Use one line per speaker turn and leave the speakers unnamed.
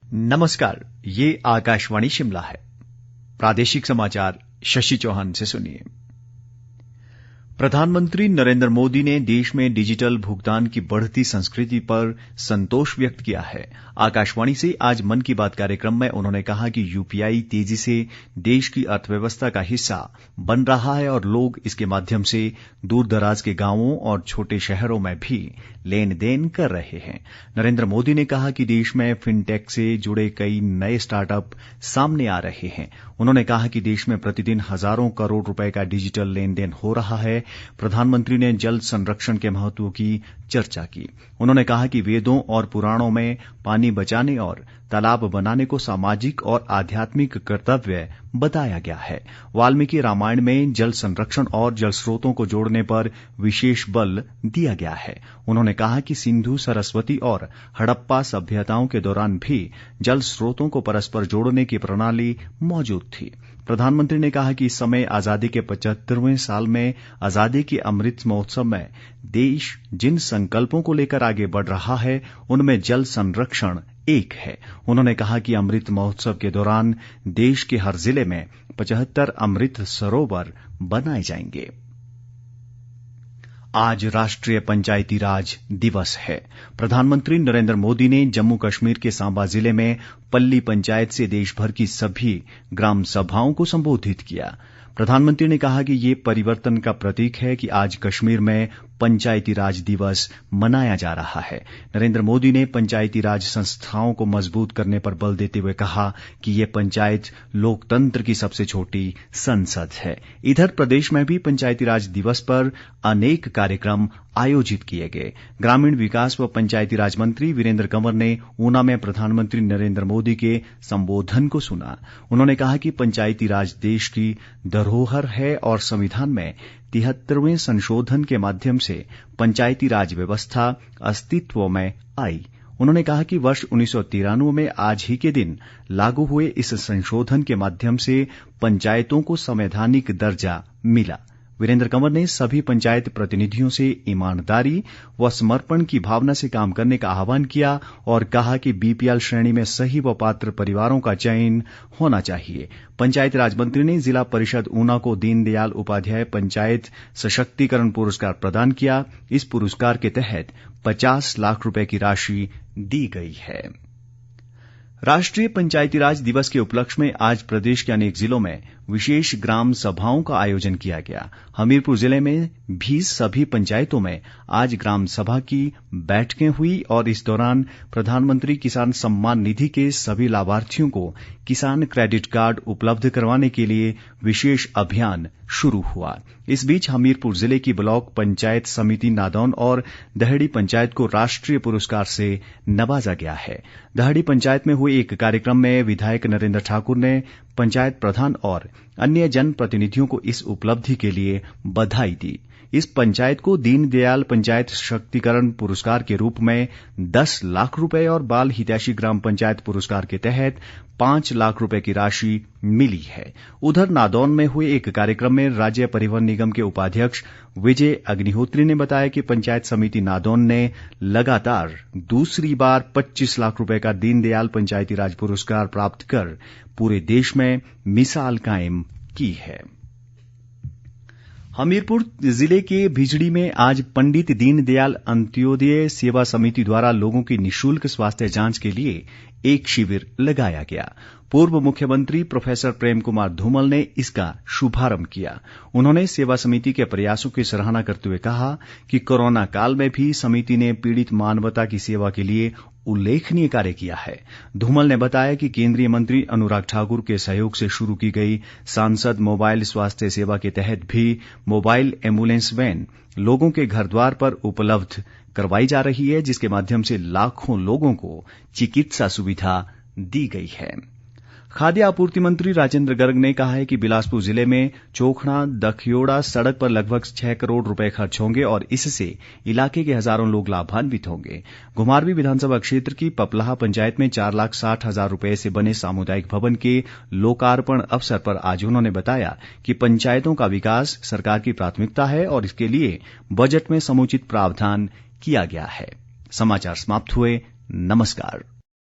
नमस्कार, ये आकाशवाणी शिमला है। प्रादेशिक समाचार शशि चौहान से सुनिए। प्रधानमंत्री नरेंद्र मोदी ने देश में डिजिटल भुगतान की बढ़ती संस्कृति पर संतोष व्यक्त किया है। आकाशवाणी से आज मन की बात कार्यक्रम में उन्होंने कहा कि यूपीआई तेजी से देश की अर्थव्यवस्था का हिस्सा बन रहा है और लोग इसके माध्यम से दूर दराज के गांवों और छोटे शहरों में भी लेन देन कर रहे हैं। नरेंद्र मोदी ने कहा कि देश में फिनटेक से जुड़े कई नए स्टार्टअप सामने आ रहे हैं। उन्होंने कहा कि देश में प्रतिदिन हजारों करोड़ रुपए का डिजिटल लेन देन हो रहा है। प्रधानमंत्री ने जल संरक्षण के महत्व की चर्चा की। उन्होंने कहा कि वेदों और पुराणों में पानी बचाने और तालाब बनाने को सामाजिक और आध्यात्मिक कर्तव्य बताया गया है। वाल्मीकि रामायण में जल संरक्षण और जल स्रोतों को जोड़ने पर विशेष बल दिया गया है। उन्होंने कहा कि सिंधु, सरस्वती और हड़प्पा सभ्यताओं के दौरान भी जल स्रोतों को परस्पर जोड़ने की प्रणाली मौजूद थी। प्रधानमंत्री ने कहा कि इस समय आजादी के 75वें साल में आजादी के अमृत महोत्सव में देश जिन संकल्पों को लेकर आगे बढ़ रहा है उनमें जल संरक्षण एक है। उन्होंने कहा कि अमृत महोत्सव के दौरान देश के हर जिले में 75 अमृत सरोवर बनाए जाएंगे। आज राष्ट्रीय पंचायती राज दिवस है। प्रधानमंत्री नरेंद्र मोदी ने जम्मू कश्मीर के सांबा जिले में पल्ली पंचायत से देश भर की सभी ग्राम सभाओं को संबोधित किया। प्रधानमंत्री ने कहा कि ये परिवर्तन का प्रतीक है कि आज कश्मीर में पंचायती राज दिवस मनाया जा रहा है। नरेंद्र मोदी ने पंचायती राज संस्थाओं को मजबूत करने पर बल देते हुए कहा कि ये पंचायत लोकतंत्र की सबसे छोटी संसद है। इधर प्रदेश में भी पंचायती राज दिवस पर अनेक कार्यक्रम आयोजित किए गए। ग्रामीण विकास व पंचायती राज मंत्री वीरेंद्र कंवर ने ऊना में प्रधानमंत्री नरेंद्र मोदी के संबोधन को सुना। उन्होंने कहा कि पंचायती राज देश की धरोहर है और संविधान में 73वें संशोधन के माध्यम से पंचायती राज व्यवस्था अस्तित्व में आई। उन्होंने कहा कि वर्ष 1993 में आज ही के दिन लागू हुए इस संशोधन के माध्यम से पंचायतों को संवैधानिक दर्जा मिला। वीरेंद्र कंवर ने सभी पंचायत प्रतिनिधियों से ईमानदारी व समर्पण की भावना से काम करने का आह्वान किया और कहा कि बीपीएल श्रेणी में सही व पात्र परिवारों का चयन होना चाहिए। पंचायत राज मंत्री ने जिला परिषद ऊना को दीनदयाल उपाध्याय पंचायत सशक्तिकरण पुरस्कार प्रदान किया। इस पुरस्कार के तहत 50 लाख रुपए की राशि दी गई है। राष्ट्रीय पंचायती राज दिवस के उपलक्ष्य में आज प्रदेश के अनेक जिलों में विशेष ग्राम सभाओं का आयोजन किया गया। हमीरपुर जिले में भी सभी पंचायतों में आज ग्राम सभा की बैठकें हुई और इस दौरान प्रधानमंत्री किसान सम्मान निधि के सभी लाभार्थियों को किसान क्रेडिट कार्ड उपलब्ध करवाने के लिए विशेष अभियान शुरू हुआ। इस बीच हमीरपुर जिले की ब्लॉक पंचायत समिति नादौन और दहड़ी पंचायत को राष्ट्रीय पुरस्कार से नवाजा गया है। दहड़ी पंचायत में हुए एक कार्यक्रम में विधायक नरेंद्र ठाकुर ने पंचायत प्रधान और अन्य जनप्रतिनिधियों को इस उपलब्धि के लिए बधाई दी। इस पंचायत को दीनदयाल पंचायत सशक्तिकरण पुरस्कार के रूप में 10 लाख रुपए और बाल हितैषी ग्राम पंचायत पुरस्कार के तहत 5 लाख रुपए की राशि मिली है। उधर नादौन में हुए एक कार्यक्रम में राज्य परिवहन निगम के उपाध्यक्ष विजय अग्निहोत्री ने बताया कि पंचायत समिति नादौन ने लगातार दूसरी बार 25 लाख रुपए का दीनदयाल पंचायती राज पुरस्कार प्राप्त कर पूरे देश में मिसाल कायम की है। हमीरपुर जिले के भिजड़ी में आज पंडित दीनदयाल अंत्योदय सेवा समिति द्वारा लोगों की निःशुल्क स्वास्थ्य जांच के लिए एक शिविर लगाया गया। पूर्व मुख्यमंत्री प्रोफेसर प्रेम कुमार धूमल ने इसका शुभारंभ किया। उन्होंने सेवा समिति के प्रयासों की सराहना करते हुए कहा कि कोरोना काल में भी समिति ने पीड़ित मानवता की सेवा के लिए उल्लेखनीय कार्य किया है। धूमल ने बताया कि केंद्रीय मंत्री अनुराग ठाकुर के सहयोग से शुरू की गई सांसद मोबाइल स्वास्थ्य सेवा के तहत भी मोबाइल एम्बुलेंस वैन लोगों के घर द्वार पर उपलब्ध करवाई जा रही है, जिसके माध्यम से लाखों लोगों को चिकित्सा सुविधा दी गई है। खाद्य आपूर्ति मंत्री राजेंद्र गर्ग ने कहा है कि बिलासपुर जिले में चोखड़ा दखयोड़ा सड़क पर लगभग 6 करोड़ रुपए खर्च होंगे और इससे इलाके के हजारों लोग लाभान्वित होंगे। घुमारवीं विधानसभा क्षेत्र की पपलाहा पंचायत में 4,60,000 रुपए से बने सामुदायिक भवन के लोकार्पण अवसर पर आज उन्होंने बताया कि पंचायतों का विकास सरकार की प्राथमिकता है और इसके लिए बजट में समुचित प्रावधान किया गया है। समाचार समाप्त हुए। नमस्कार।